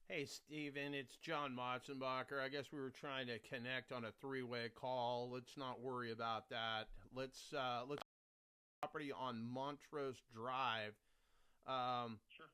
Hey, Steven, it's John Motzenbacher. I guess we were trying to connect on a three-way call. Let's not worry about that. Let's property on Montrose Drive. Um, Sure.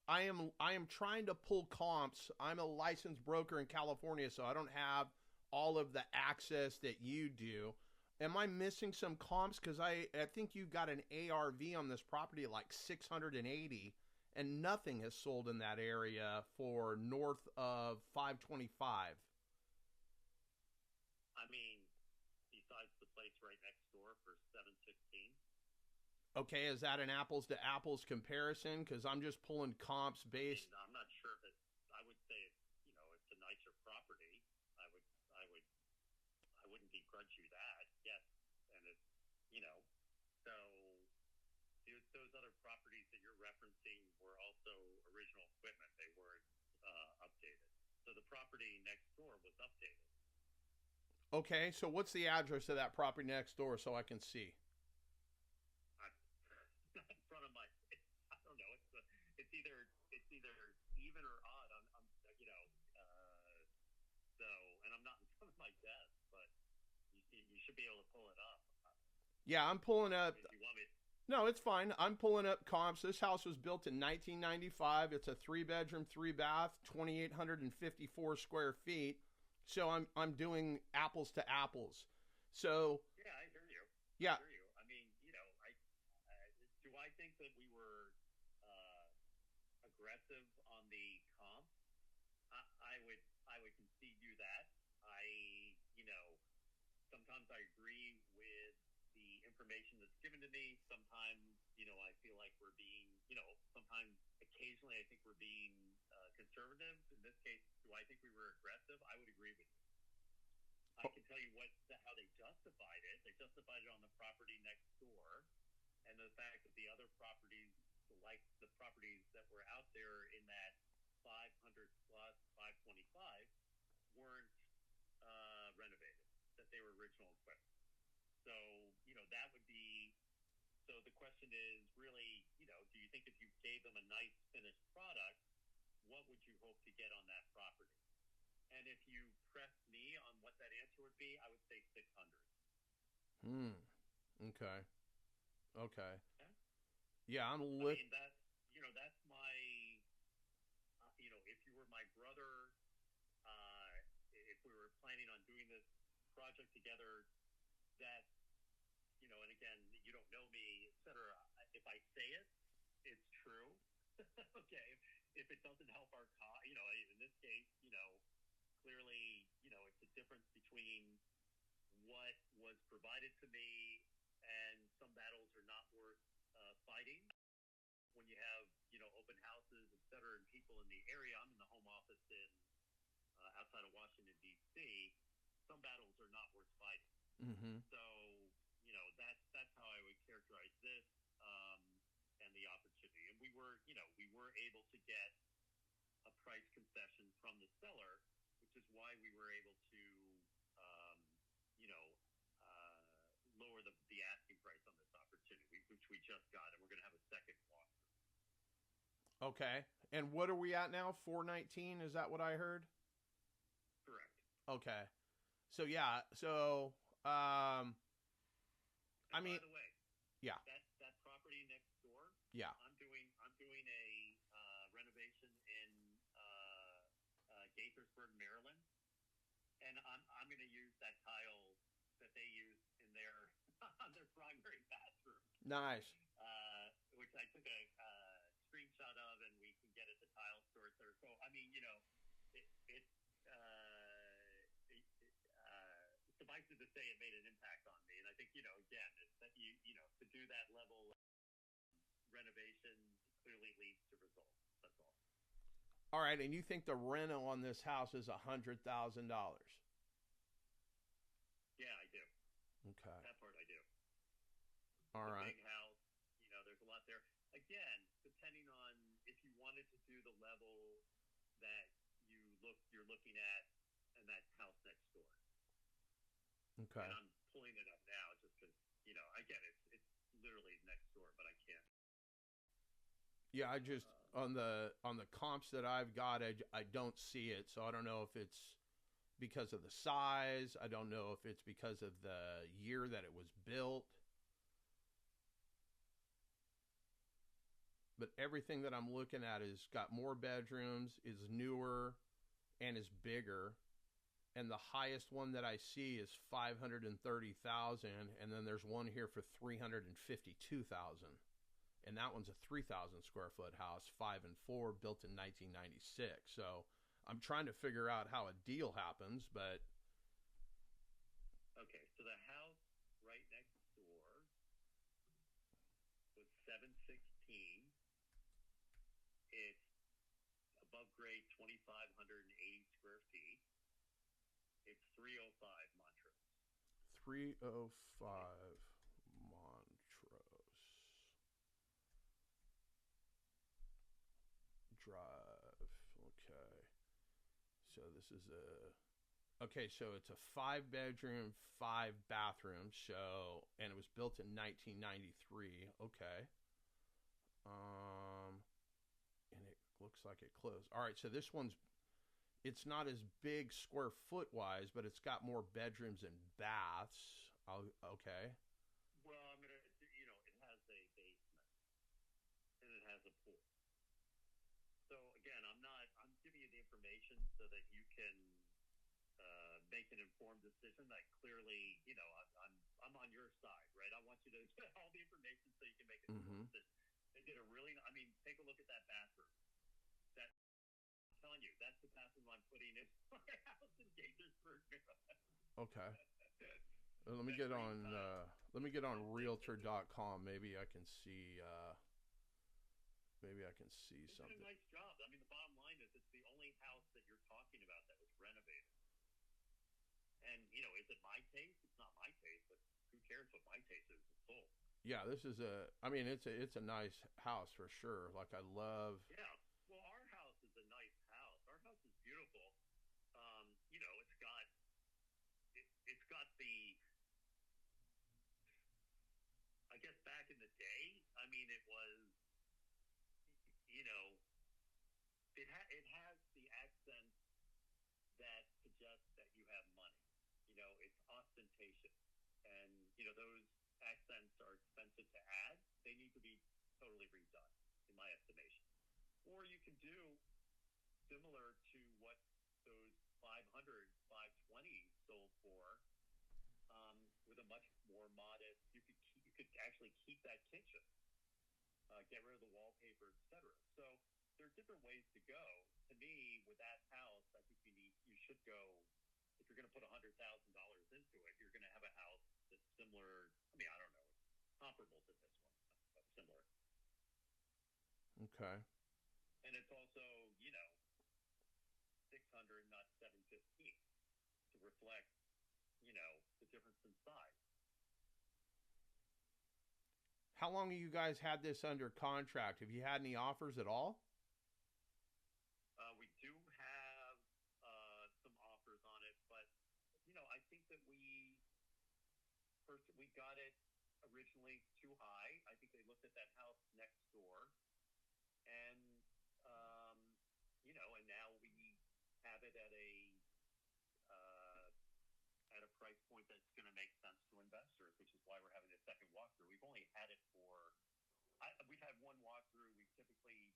I am trying to pull comps. I'm a licensed broker in California, so I don't have all of the access that you do. Am I missing some comps? Because I think you've got an ARV on this property at like 680, and nothing has sold in that area for north of 525. I mean, besides the place right next door for 716. Okay, is that an apples to apples comparison? Because I'm just pulling comps I mean, based. I'm not sure if it. I would say it's a nicer property. I would, I would, I wouldn't begrudge you that. Yes, and it's, you know, so those other properties that you're referencing were also original equipment. They weren't updated. So the property next door was updated. Okay, so what's the address of that property next door so I can see? I, not in front of my. I don't know. It's either even or odd. I'm you know. So, and I'm not in front of my desk, but you should be able to pull it up. Yeah, I'm pulling up. If you want me, No, it's fine. I'm pulling up comps. This house was built in 1995. It's a three bedroom, three bath, 2,854 square feet. So I'm doing apples to apples. So yeah, I hear you. I yeah, hear you. I mean, do I think that we were uh, aggressive on the comp? I would concede you that. Sometimes I agree with the information that's given to me. Sometimes, I feel like we're being, sometimes occasionally I think we're being conservative. In this case, do I think we were aggressive? I would agree with you. I can tell you how they justified it. They justified it on the property next door, and the fact that the other properties, like the properties that were out there in that 500 plus 525, weren't renovated, that they were original equipment. So, that would be. So the question is really, do you think if you gave them a nice finished product, what would you hope to get on that property? And if you pressed me on what that answer would be, I would say 600. hmm. Okay. Okay. Okay? Yeah, I'm I lit. mean, that's my, if you were my brother, uh, if we were planning on doing this project together, that, and again, you don't know me, et cetera. If I say it, it's true. Okay. If it doesn't help our cause, in this case, clearly, it's a difference between what was provided to me, and some battles are not worth fighting. When you have, open houses, et cetera, and people in the area, I'm in the home office in outside of Washington, D.C., some battles are not worth fighting. Mm-hmm. So, that's how I would characterize this, and the opportunity. And we were able to get a price concession from the seller, which is why we were able to, um, you know, lower the asking price on this opportunity, which we just got, and we're going to have a second walkthrough. Okay. And what are we at now? 419? Is that what I heard? Correct. Okay. So yeah. So I And by mean, the way, yeah, that property next door, yeah. I'm doing a renovation in Gaithersburg, Maryland, and I'm going to use that tile that they use in their on their primary bathroom, Nice. which I took a screenshot of, and we can get at the tile store there. So I mean, it suffice it to say, it made an impact on me, and I think again, it's that to do that level of renovation clearly leads to results. That's all. All right, and you think the reno on this house is $100,000? Yeah, I do. Okay. That part I do. All It's a right. big house. There's a lot there. Again, depending on if you wanted to do the level that you're looking at in that house next door. Okay. And I'm pulling it up now just because again, it's literally next door, but I can't. Yeah, I just on the comps that I've got, I don't see it, so I don't know if it's because of the size. I don't know if it's because of the year that it was built. But everything that I'm looking at is got more bedrooms, is newer, and is bigger. And the highest one that I see is 530,000, and then there's one here for 352,000. And that one's a 3,000 square foot house, 5 and 4, built in 1996. So I'm trying to figure out how a deal happens, but Okay, so the house right next door was 716. It's above grade 2,580 square feet. It's 305 Montrose. 305 Montrose Drive. Okay. So this is okay, so it's a 5 bedroom, 5 bathroom, so, and it was built in 1993. Okay. And it looks like it closed. All right, so this one's, it's not as big square foot wise, but it's got more bedrooms and baths. Okay. Well, I'm gonna, it has a basement and it has a pool. So again, I'm giving you the information so that you can make an informed decision. That clearly, I'm on your side, right? I want you to get all the information so you can make an informed decision. They did a really, take a look at that bathroom. That, I'm telling you, that's the bathroom I'm putting in my house in Gaithersburg, Maryland. Okay. Let me get on realtor.com. Maybe I can see something. Did a nice job. I mean, the bottom line is it's the only house that you're talking about that was renovated. And, is it my taste? It's not my taste, but who cares what my taste is? It's sold. Yeah, this is it's a nice house for sure. Like, I love. Yeah. Well, our house is a nice house. Our house is beautiful. It's got the, I guess back in the day, it was, it has the accent that suggests that you have money. It's ostentatious. And, those accents are expensive to add. They need to be totally redone, in my estimation. Or you can do similar to what those 500, 520 sold for, with a much more modest. You could actually keep that kitchen, get rid of the wallpaper, etc. So there are different ways to go. To me, with that house, I think you should go. If you're going to put $100,000 into it, you're going to have a house that's similar. I don't know, comparable to this one, but similar. Okay. And it's also, 600, not 715, to reflect, the difference in size. How long have you guys had this under contract? Have you had any offers at all? We do have some offers on it, but I think that we got it originally too high. I think they looked at that house next door, and and now we have it at a price point that's going to make sense to investors, which is why we're having a second walkthrough. We've only had it for, we've had one walkthrough. We typically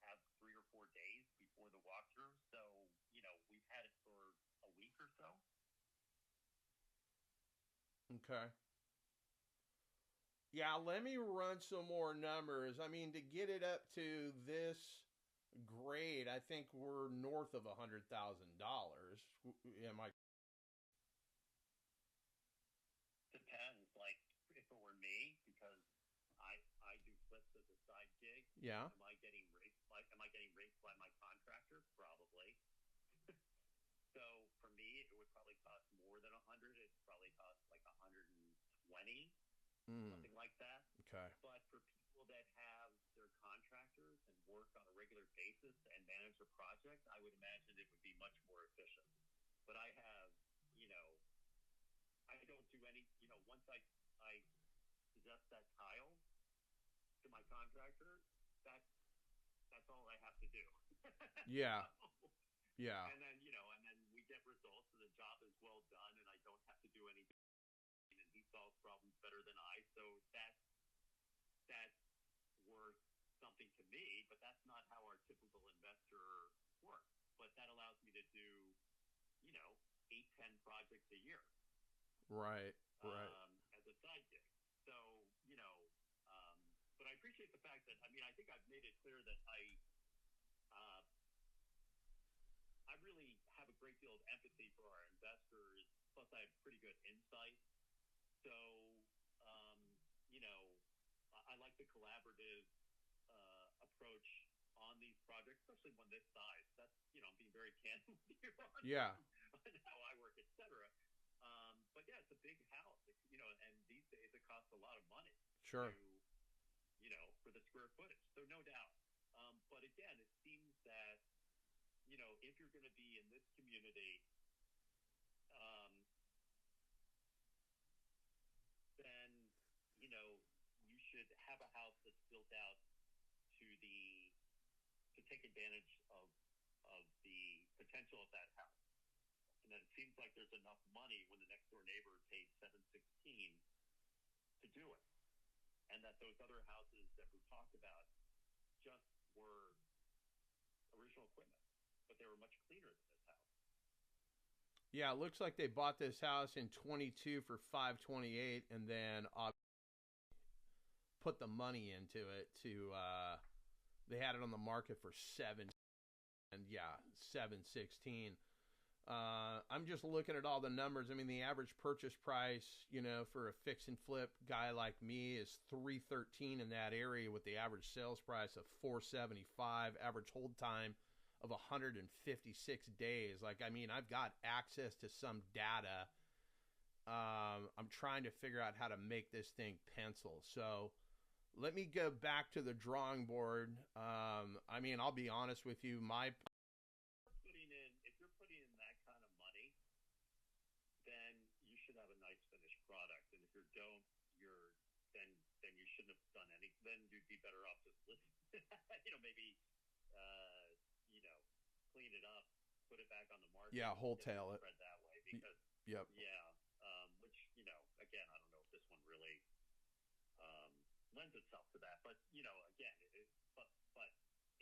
have 3 or 4 days before the walkthrough, so we've had it for a week or so. Okay. Yeah, let me run some more numbers. To get it up to this grade, I think we're north of $100,000. Am I? Depends. Like, if it were me, because I do flips as a side gig. Yeah. Am I getting rates by my contractor? Probably. So for me, it would probably cost more than 100. It'd probably cost like 120. Something like that. Okay. But for people that have their contractors and work on a regular basis and manage a project, I would imagine it would be much more efficient. But I have, I don't do any, once I suggest that tile to my contractor, that's all I have to do. Yeah. So, Yeah. and then and then we get results, and the job is well done, and I don't have to do anything, and he solves problems better than I. So that's worth something to me, but that's not how our typical investor works. But that allows me to do, 8, 10 projects a year, Right. Right. as a side gig. So, um, but I appreciate the fact that, I think I've made it clear that uh, I really have a great deal of empathy for our investors. Plus, I have pretty good insight. So, um, I like the collaborative approach on these projects, especially one this size. That's, I'm being very candid with you on, Yeah. on how I work, etc. But yeah, it's a big house, and these days it costs a lot of money Sure. to, for the square footage. So no doubt. But again, it seems that, if you're going to be in this community, um, then, you should have a house that's built out to take advantage of the potential of that house. And then it seems like there's enough money when the next door neighbor paid 716 to do it. And that those other houses that we talked about just were original equipment, but they were much cleaner than this house. Yeah, it looks like they bought this house in 22 for 528 and then put the money into it to they had it on the market for 7 and yeah, 716. I'm just looking at all the numbers. I mean, the average purchase price, for a fix and flip guy like me is 313 in that area with the average sales price of 475, average hold time of 156 days. Like, I mean, I've got access to some data. I'm trying to figure out how to make this thing pencil. So let me go back to the drawing board. I'll be honest with you. If you're putting in that kind of money, then you should have a nice finished product. And if you don't, then you shouldn't have done any. Then you'd be better off just maybe uh, clean it up, put it back on the market. Yeah, wholesale it. Spread that way because Yep. yeah, which again, I don't know if this one really lends itself to that, but again, but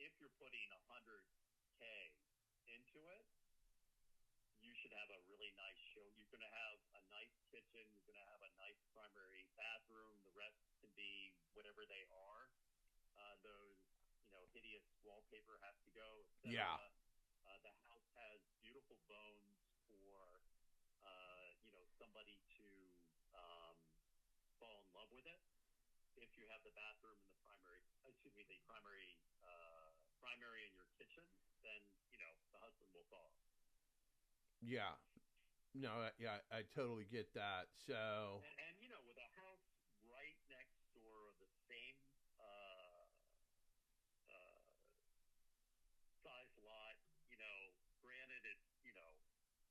if you're putting 100K into it, you should have a really nice show. You're going to have a nice kitchen. You're going to have a nice primary bathroom. The rest can be whatever they are. Those, hideous wallpaper has to go, etc. Yeah. The house has beautiful bones for, somebody to fall in love with it. If you have the bathroom and the primary in your kitchen, then the husband will follow. Yeah. No, yeah, I totally get that. So, and with a house right next door of the same size lot, granted it's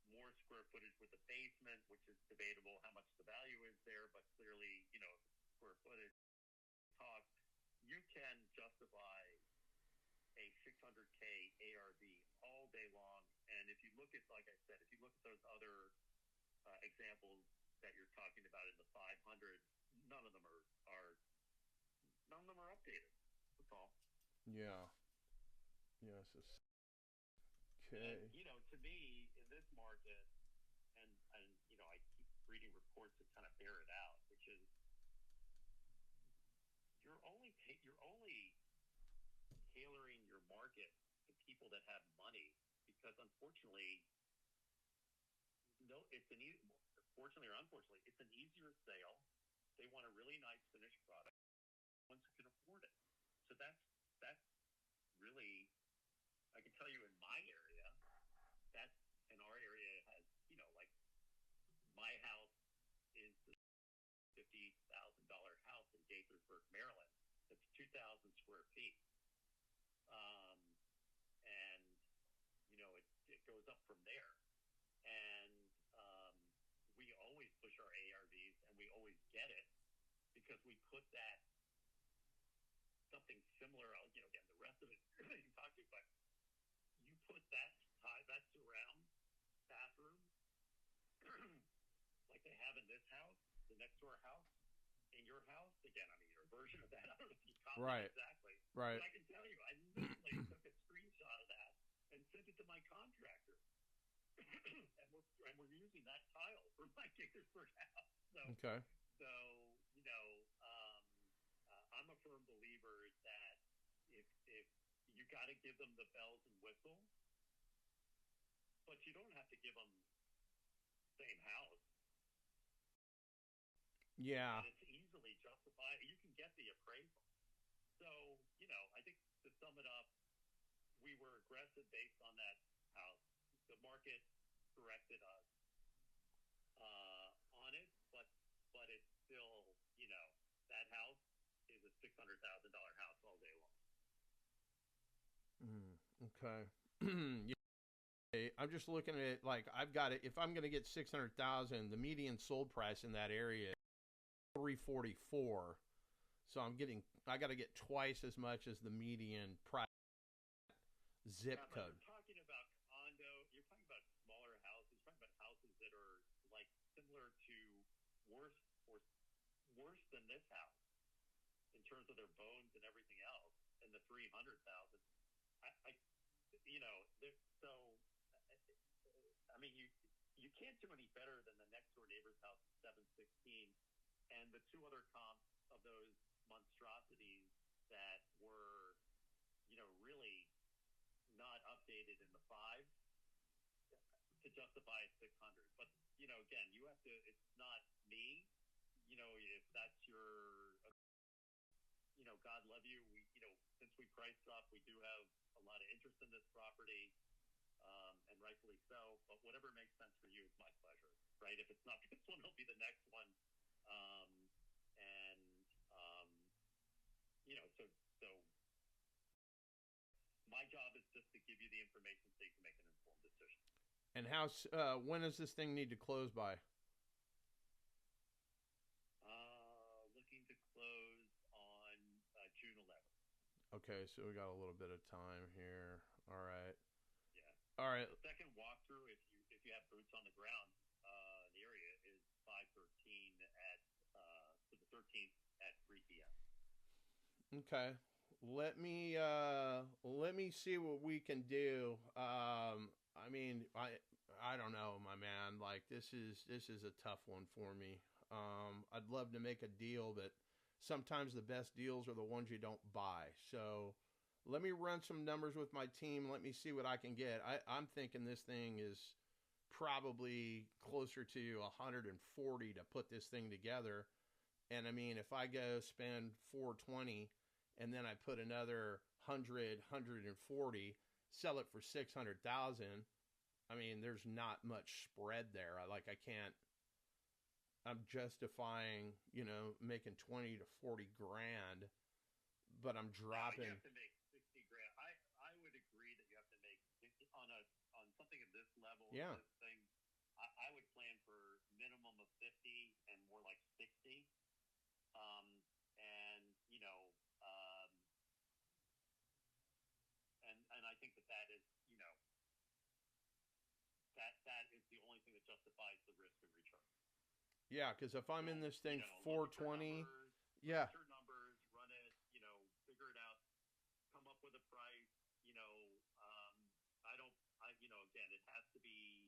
more square footage with the basement, which is debatable how much the value is there, but clearly square footage talk, you can justify a 600K ARV all day long. And if you look at, like I said, if you look at those other examples that you're talking about in the 500s, none of them are updated. That's all. yeah. Yes. Okay. And, to me, in this market, and I keep reading reports that kind of bear it out, which is you're only tailoring your market to people that have money, because unfortunately, fortunately or unfortunately, it's an easier sale. They want a really nice finished product. Ones who can afford it. So that's really, I can tell you in my area, in our area has, like my house is the $50,000 house in Gaithersburg, Maryland. It's 2,000 square feet. And, it goes up from there. And we always push our ARVs, and we always get it because we put that something similar. Again, the rest rest of it you can talk to, but you put that surround bathroom like they have in this house, the next door house, in your house. Again, I mean, your version of that. I don't know if you copied Right. it exactly. Right. But I can tell you, I literally took a screenshot of that and sent it to my contractor. and we're using that tile for my Gaithersburg house. Okay. So you know, I'm a firm believer that if you got to give them the bells and whistles, but you don't have to give them same house. Yeah. And it's easily justified. You can get the appraisal. So you know, I think to sum it up, we were aggressive based on that house. The market corrected us on it, but it's still, you know, that house is a $600,000 house all day long. Okay. Yeah, I'm just looking at it like I've got it. If I'm going to get 600,000, the median sold price in that area is 344. So I got to get twice as much as the median price zip code. You're talking about you're talking about smaller houses. You're talking about houses that are like similar to worse than this house in terms of their bones and everything else, and the 300,000. I you know, so I mean, you can't do any better than the next door neighbor's house at 716, and the two other comps of those monstrosities that were, you know, really not updated in the five to justify 600. But you know, again, you have to. It's not me. You know, if that's your, you know, God love you. We, you know, since we priced up, we do have a lot of interest in this property, and rightfully so. But whatever makes sense for you is my pleasure, right? If it's not this one, it'll be the next one. And you know, so my job is just to give you the information so you can make an informed decision. And when does this thing need to close by? Looking to close on June 11th. Okay, so we got a little bit of time here. All right. Yeah. All right. The second walkthrough, if you have boots on the ground, the area is 5/13 at to the 13th at 3 p.m. Okay. Let me see what we can do. I mean, I don't know, my man. Like this is a tough one for me. I'd love to make a deal, but sometimes the best deals are the ones you don't buy. So let me run some numbers with my team. Let me see what I can get. I'm thinking this thing is probably closer to 140 to put this thing together. And I mean, if I go spend 420 and then I put another 140, sell it for 600,000, I mean, there's not much spread there. I'm justifying, you know, making 20 to 40 grand, but I'm dropping. You have to make 60 grand. I would agree that you have to make on something at this level. Yeah. This thing, I would plan for minimum of 50 and more like 60. And you know, and I think that is, you know, that is the only thing that justifies the risk and return. Yeah, because if I'm in this thing, you know, 420, numbers, yeah, your numbers, run it, you know, figure it out, come up with a price. You know, you know, again, it has to be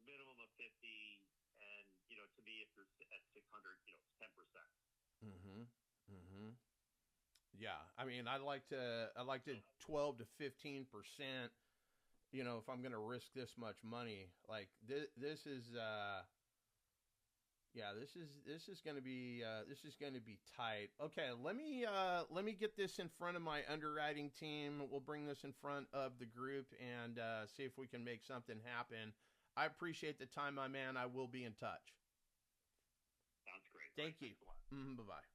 minimum of 50, and you know, to me, if you're at 600, you know, it's 10%. Yeah, I mean, I like to 12 to 15%. You know, if I'm going to risk this much money, like this is going to be tight. Okay, let me get this in front of my underwriting team. We'll bring this in front of the group and see if we can make something happen. I appreciate the time, my man. I will be in touch. Sounds great. Thank you. Thanks a lot. Bye-bye.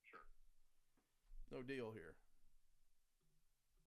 Sure. No deal here.